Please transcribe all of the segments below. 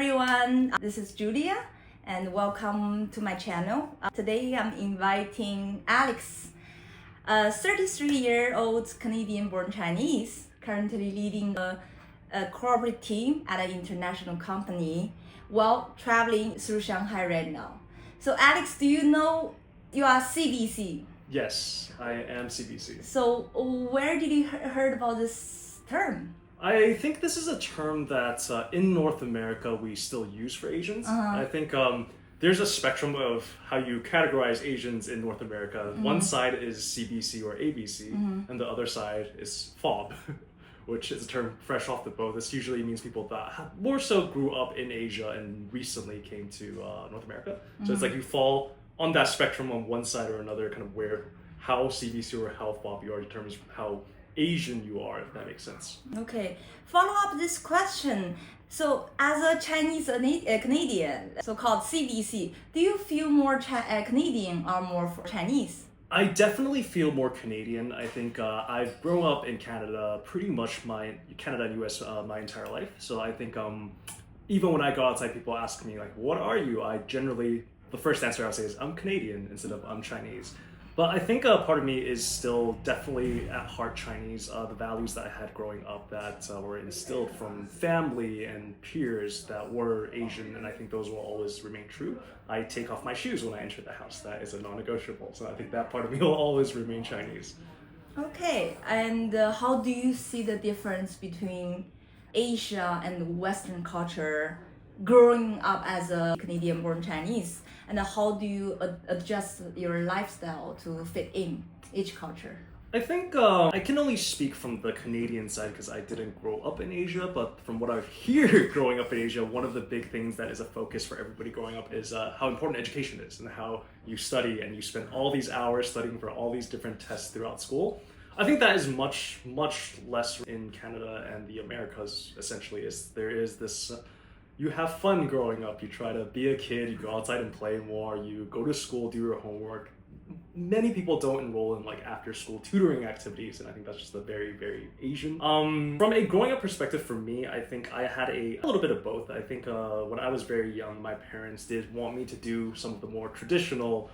everyone. This is Julia and welcome to my channel. Today I'm inviting Alex, a 33-year-old Canadian-born Chinese, currently leading a corporate team at an international company while traveling through Shanghai right now. So Alex, do you know you are CBC? Yes, I am CBC. So where did you heard about this term? I think this is a term that in North America we still use for Asians. I think there's a spectrum of how you categorize Asians in North America. One side is CBC or ABC, and the other side is FOB, which is a term fresh off the boat. This usually means people that more so grew up in Asia and recently came to North America. So it's like you fall on that spectrum on one side or another, kind of where how CBC or how FOB you are determines how Asian you are, if that makes sense. Okay, follow up this question. So as a Chinese Canadian, so-called CBC, do you feel more Canadian or more Chinese? I definitely feel more Canadian. I think I've grown up in Canada pretty much Canada and US my entire life. So I think even when I go outside, people ask me like, what are you? The first answer I'll say is I'm Canadian instead of I'm Chinese. But I think part of me is still definitely at heart Chinese. The values that I had growing up that were instilled from family and peers that were Asian, and I think those will always remain true. I take off my shoes when I enter the house. That is a non-negotiable. So I think that part of me will always remain Chinese. Okay, and how do you see the difference between Asia and Western culture growing up as a Canadian-born Chinese? And how do you adjust your lifestyle to fit in each culture? I think I can only speak from the Canadian side because I didn't grow up in Asia, but from what I hear growing up in Asia, one of the big things that is a focus for everybody growing up is how important education is and how you study and you spend all these hours studying for all these different tests throughout school. I think that is much, much less in Canada and the Americas, essentially. There is this... You have fun growing up. You try to be a kid, you go outside and play more, you go to school, do your homework. Many people don't enroll in like after school tutoring activities, and I think that's just a very, very Asian. From a growing up perspective for me, I think I had a little bit of both. I think when I was very young, my parents did want me to do some of the more traditional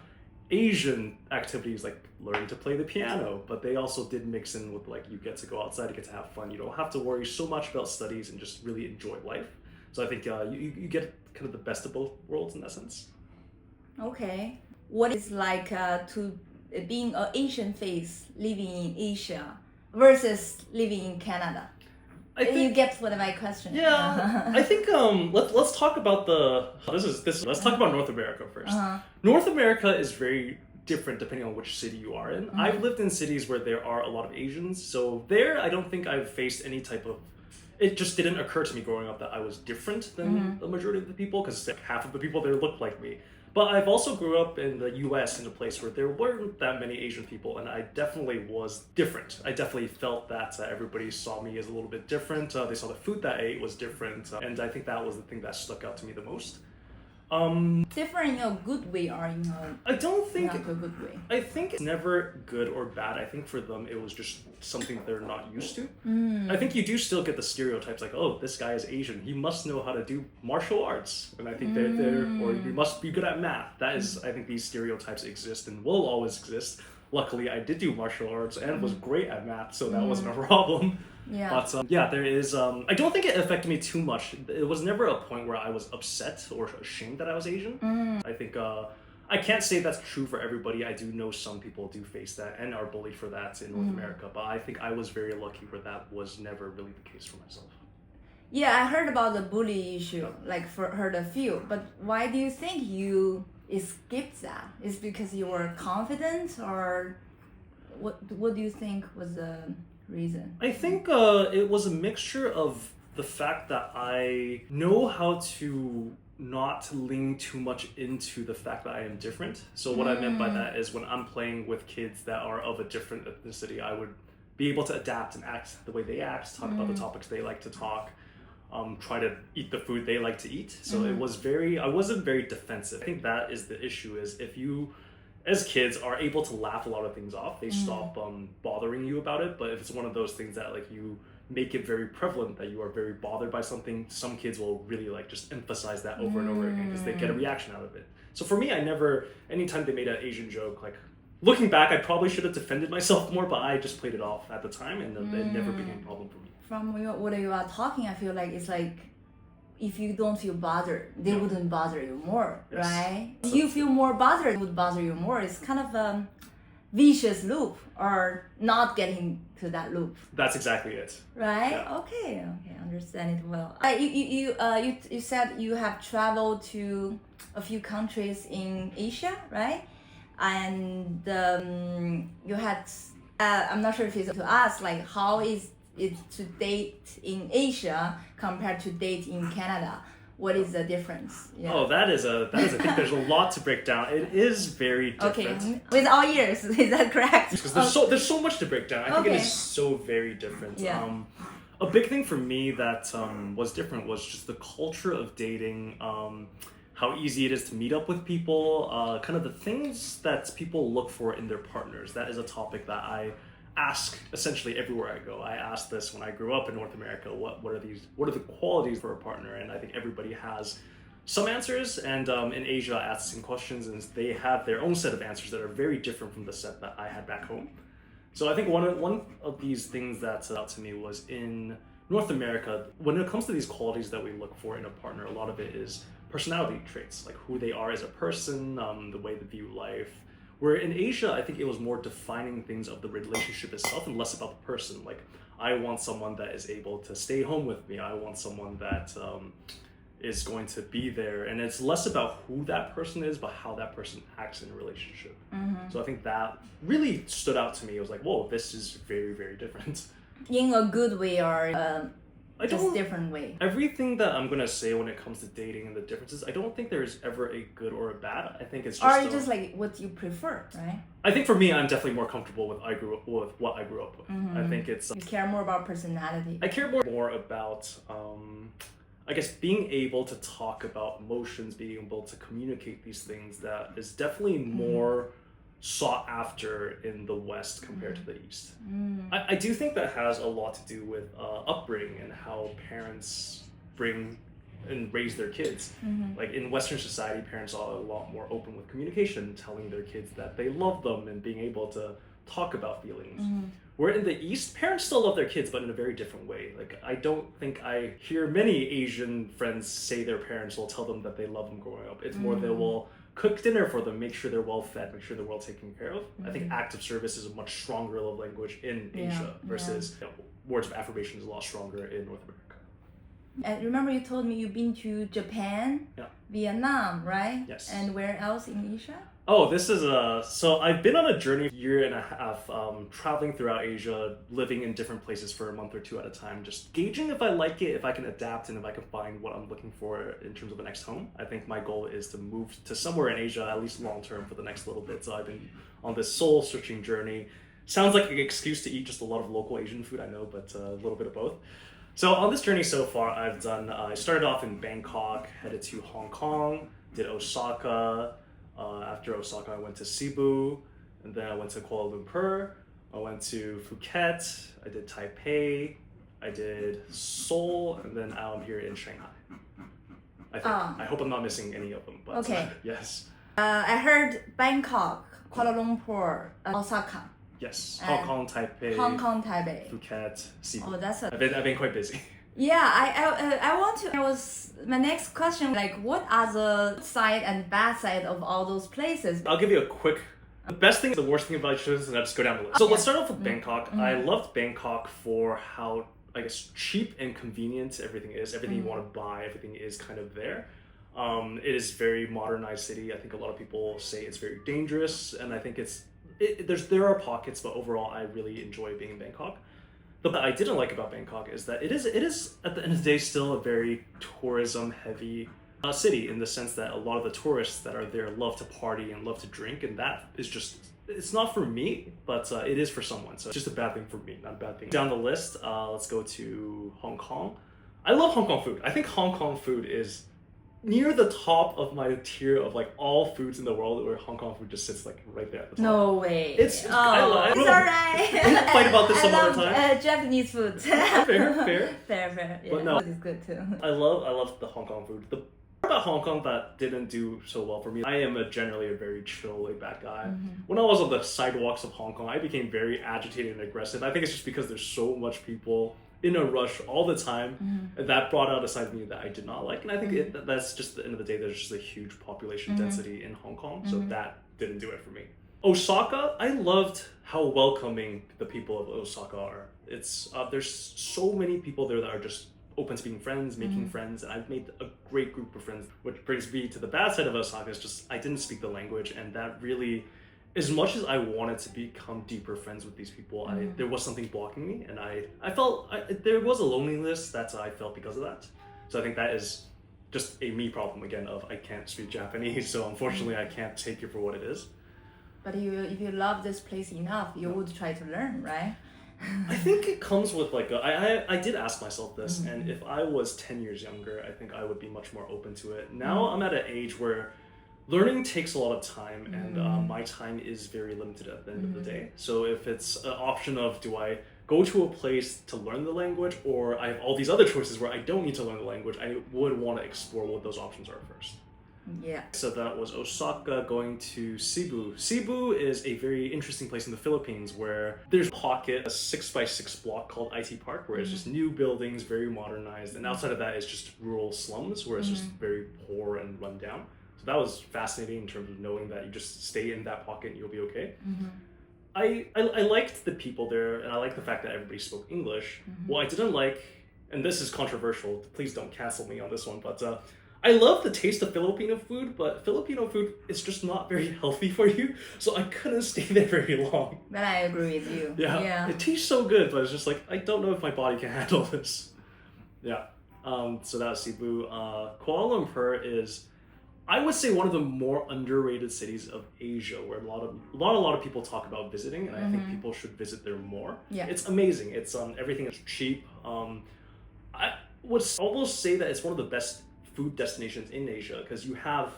Asian activities like learning to play the piano, but they also did mix in with like you get to go outside, you get to have fun, you don't have to worry so much about studies and just really enjoy life. So I think you get kind of the best of both worlds in that sense. Okay. What is like to being an Asian face living in Asia versus living in Canada? You get what my question. Yeah, I think let's talk about let's talk about North America first. North America is very different depending on which city you are in. I've lived in cities where there are a lot of Asians, so there I don't think I've faced any type of... It just didn't occur to me growing up that I was different than the majority of the people, because like half of the people there looked like me. But I've also grew up in the US in a place where there weren't that many Asian people, and I definitely was different. I definitely felt that everybody saw me as a little bit different. They saw the food that I ate was different, and I think that was the thing that stuck out to me the most. Different in a good way or in a I don't think not a good way. I think it's never good or bad. I think for them it was just something they're not used to. I think you do still get the stereotypes like, oh, this guy is Asian, he must know how to do martial arts, and I think or he must be good at math. That is, I think these stereotypes exist and will always exist. Luckily, I did do martial arts and was great at math, so that wasn't a problem. Yeah. But there is. I don't think it affected me too much. It was never a point where I was upset or ashamed that I was Asian. I think I can't say that's true for everybody. I do know some people do face that and are bullied for that in North America. But I think I was very lucky where that was never really the case for myself. Yeah, I heard about the bully issue, heard a few. But why do you think you escaped that? Is because you were confident, or what do you think was the reason? I think it was a mixture of the fact that I know how to not lean too much into the fact that I am different. So what I meant by that is when I'm playing with kids that are of a different ethnicity, I would be able to adapt and act the way they act, talk about the topics they like to talk, try to eat the food they like to eat. So I wasn't very defensive. I think that is the issue, is if you as kids are able to laugh a lot of things off, they stop bothering you about it. But if it's one of those things that like you make it very prevalent that you are very bothered by something, some kids will really like just emphasize that over and over again because they get a reaction out of it. So for me, I never, anytime they made an Asian joke, like looking back, I probably should have defended myself more, but I just played it off at the time, and it never became a problem for me. From what you are talking, I feel like it's like if you don't feel bothered, they wouldn't bother you more, Yes. right? If you feel more bothered, it would bother you more. It's kind of a vicious loop, or not getting to that loop. That's exactly it. Right? Yeah. Okay, understand it well. You said you have traveled to a few countries in Asia, right? And you had, I'm not sure if it's to ask, like how is it to date in Asia compared to date in Canada? What is the difference? Yeah. Oh, that is a thing. There's a lot to break down. It is very different. Okay, with all ears, is that correct? Because there's so much to break down. I think it is so very different. Yeah. A big thing for me that was different was just the culture of dating, how easy it is to meet up with people, kind of the things that people look for in their partners. That is a topic that I ask essentially everywhere I go. I asked this when I grew up in North America. What are the qualities for a partner? And I think everybody has some answers. And in Asia, I asked some questions, and they have their own set of answers that are very different from the set that I had back home. So I think one of these things that stood out to me was in North America, when it comes to these qualities that we look for in a partner, a lot of it is personality traits, like who they are as a person, the way they view life. Where in Asia, I think it was more defining things of the relationship itself and less about the person. Like, I want someone that is able to stay home with me. I want someone that is going to be there. And it's less about who that person is, but how that person acts in a relationship. Mm-hmm. So I think that really stood out to me. It was like, whoa, this is very, very different. In a good way or just different way? Everything that I'm going to say when it comes to dating and the differences, I don't think there's ever a good or a bad. I think it's just... Or just like what you prefer, right? I think for me, I'm definitely more comfortable with what I grew up with. Mm-hmm. I think it's... You care more about personality. I care more about, I guess, being able to talk about emotions, being able to communicate these things that is definitely more sought after in the West compared to the East. I do think that has a lot to do with upbringing and how parents bring and raise their kids. Like in Western society, parents are a lot more open with communication, telling their kids that they love them and being able to talk about feelings. Where in the East, parents still love their kids, but in a very different way. Like, I don't think I hear many Asian friends say their parents will tell them that they love them growing up. It's more they will cook dinner for them, make sure they're well fed, make sure they're well taken care of. I think active service is a much stronger love language in Asia versus words of affirmation is a lot stronger in North America. And remember you told me you've been to Japan, Vietnam, right? Yes. And where else in Asia? Oh, this is so I've been on a journey, year and a half, traveling throughout Asia, living in different places for a month or two at a time, just gauging if I like it, if I can adapt, and if I can find what I'm looking for in terms of the next home. I think my goal is to move to somewhere in Asia, at least long term, for the next little bit. So I've been on this soul searching journey. Sounds like an excuse to eat just a lot of local Asian food, I know, but a little bit of both. So on this journey so far, I've done, I started off in Bangkok, headed to Hong Kong, did Osaka. After Osaka, I went to Cebu, and then I went to Kuala Lumpur. I went to Phuket. I did Taipei. I did Seoul, and then now I'm here in Shanghai. I think. I hope I'm not missing any of them. But, okay. Yes. I heard Bangkok, Kuala Lumpur, Osaka. Yes. Hong Kong, Taipei. Phuket, Cebu. Oh, that's I've been quite busy. Yeah, I want to. My next question, like, what are the side and bad side of all those places? I'll give you a quick. The best thing, the worst thing about each of this, and I'll just go down the list. So let's start off with Bangkok. I loved Bangkok for how, I guess, cheap and convenient everything is. Everything you want to buy, everything is kind of there. It is a very modernized city. I think a lot of people say it's very dangerous, and I think there are pockets, but overall, I really enjoy being in Bangkok. But I didn't like about Bangkok is that it is at the end of the day still a very tourism heavy city, in the sense that a lot of the tourists that are there love to party and love to drink, and that is just, it's not for me, but it is for someone. So it's just a bad thing for me, not a bad thing. Down the list, let's go to Hong Kong. I love Hong Kong food. I think Hong Kong food is near the top of my tier of like all foods in the world, where Hong Kong food just sits like right there at the top. No way. It's it's alright. alright. Fight about this I some love other time. Japanese food. Fair. Fair. Yeah. But no. Food is good too. I love the Hong Kong food. The part about Hong Kong that didn't do so well for me, I am generally a very chill, laid back guy. When I was on the sidewalks of Hong Kong, I became very agitated and aggressive. I think it's just because there's so much people in a rush all the time, and that brought out a side of me that I did not like. And I think that's just at the end of the day, there's just a huge population density in Hong Kong, so that didn't do it for me. Osaka, I loved how welcoming the people of Osaka are. It's there's so many people there that are just open to being friends, making friends, and I've made a great group of friends. Which brings me to the bad side of Osaka, is just I didn't speak the language, and that really, as much as I wanted to become deeper friends with these people, there was something blocking me, and I felt there was a loneliness that I felt because of that. So I think that is just a me problem again of I can't speak Japanese, so unfortunately I can't take it for what it is. But if you love this place enough, you would try to learn, right? I think it comes with like I did ask myself this, and if I was 10 years younger, I think I would be much more open to it. Now I'm at an age where learning takes a lot of time, and my time is very limited at the end of the day. So if it's an option of do I go to a place to learn the language, or I have all these other choices where I don't need to learn the language, I would want to explore what those options are first. Yeah. So that was Osaka. Going to Cebu. Cebu is a very interesting place in the Philippines where there's a pocket, a 6x6 block called IT Park, where it's just new buildings, very modernized, and outside of that is just rural slums where it's just very poor and run down. So that was fascinating in terms of knowing that you just stay in that pocket and you'll be okay. I liked the people there, and I liked the fact that everybody spoke English. What I didn't like, and this is controversial, please don't cancel me on this one, but I love the taste of Filipino food, but Filipino food is just not very healthy for you, so I couldn't stay there very long. But I agree with you. Yeah. It tastes so good, but it's just like, I don't know if my body can handle this. Yeah. So that was Cebu. Kuala Lumpur is, I would say, one of the more underrated cities of Asia, where a lot of people talk about visiting, and I think people should visit there more. Yeah. It's amazing. It's everything is cheap. I would almost say that it's one of the best food destinations in Asia, because you have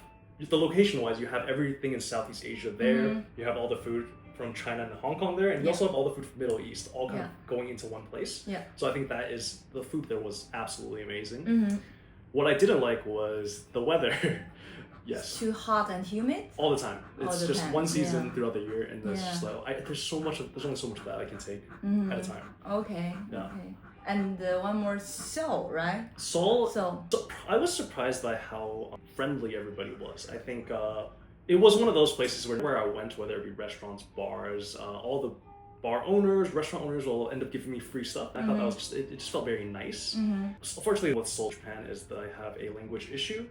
the location wise, you have everything in Southeast Asia there. You have all the food from China and Hong Kong there, and you also have all the food from Middle East, all kind of going into one place. So I think that is, the food there was absolutely amazing. What I didn't like was the weather. Yes. It's too hot and humid? All the time. It's just one season Yeah. throughout the year, and there's just like, there's only so much of that I can take at a time. Okay. Yeah. Okay. And one more, Seoul, right? Seoul, So I was surprised by how friendly everybody was. I think it was one of those places where I went, whether it be restaurants, bars, all the bar owners, restaurant owners will end up giving me free stuff. I thought that was just, it just felt very nice. Unfortunately, with Seoul, Japan, is that I have a language issue.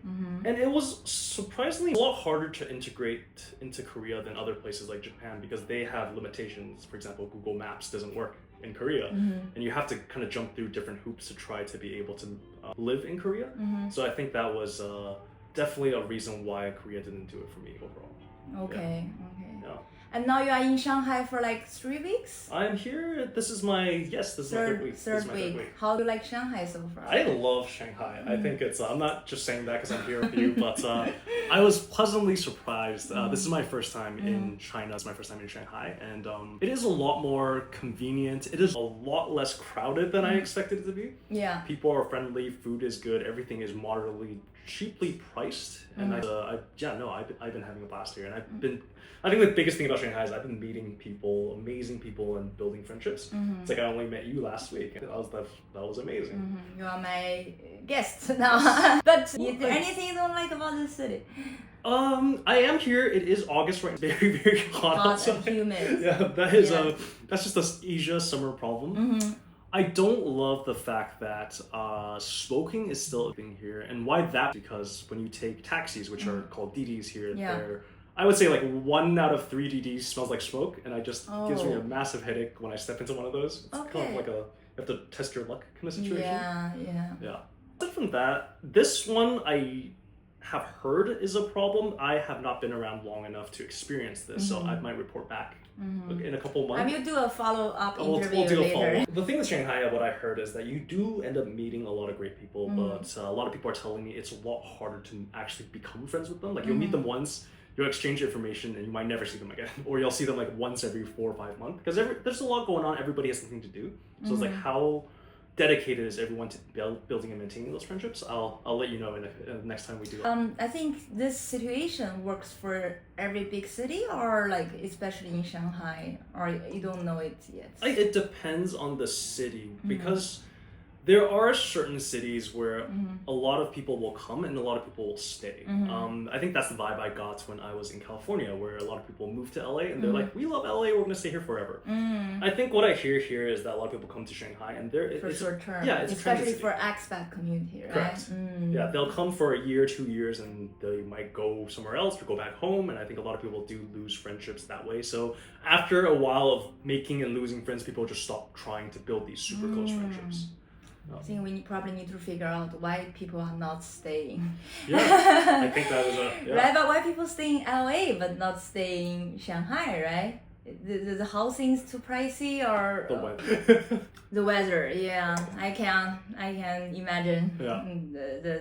And it was surprisingly a lot harder to integrate into Korea than other places like Japan, because they have limitations. For example, Google Maps doesn't work in Korea, and you have to kind of jump through different hoops to try to be able to live in Korea. So I think that was definitely a reason why Korea didn't do it for me overall. okay. Yeah. And now you are in Shanghai for like 3 weeks? I'm here. This is my third week. Third week. How do you like Shanghai so far? I love Shanghai. I think it's, I'm not just saying that because I'm here with you, but I was pleasantly surprised. This is my first time in China. It's my first time in Shanghai. And it is a lot more convenient. It is a lot less crowded than I expected it to be. Yeah. People are friendly. Food is good. Everything is moderately cheaply priced. And I've been having a blast here. And I think the biggest thing about Shanghai is I've been meeting people, amazing people, and building friendships. It's like I only met you last week, and that was amazing. You are my guest now. But is there anything you don't like about this city? I am here. It is August right now. Very, very hot outside. And humid. Yeah, that is that's just a Asia summer problem. I don't love the fact that smoking is still a thing here, and why that? Because when you take taxis, which are called DDs here, they're, I would say like 1 out of 3 DDs smells like smoke, and gives me a massive headache when I step into one of those. It's kind of like you have to test your luck kind of situation. Yeah. Aside from that, this one I have heard is a problem. I have not been around long enough to experience this, so I might report back in a couple months. I will do a follow-up interview We'll do a later. follow-up. The thing with Shanghai, what I heard is that you do end up meeting a lot of great people, but a lot of people are telling me it's a lot harder to actually become friends with them. Like you'll meet them once, you'll exchange information, and you might never see them again, or you'll see them like once every 4 or 5 months because there's a lot going on. Everybody has something to do, so it's like how dedicated is everyone to building and maintaining those friendships. I'll let you know in the next time we do it. I think this situation works for every big city, or like especially in Shanghai, or you don't know it yet. It depends on the city because there are certain cities where a lot of people will come and a lot of people will stay. I think that's the vibe I got when I was in California, where a lot of people moved to LA and they're like, we love LA, we're gonna stay here forever. I think what I hear here is that a lot of people come to Shanghai and for short term. Yeah, it's especially for expat community, right? Correct. Yeah, they'll come for a year, 2 years, and they might go somewhere else or go back home. And I think a lot of people do lose friendships that way. So after a while of making and losing friends, people just stop trying to build these super close friendships. I think we probably need to figure out why people are not staying. Yeah, I think that was right, but why people stay in LA but not stay in Shanghai, right? The housing's too pricey, or the weather. The weather, yeah. I can imagine Yeah.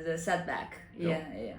the setback. Yeah. Yeah.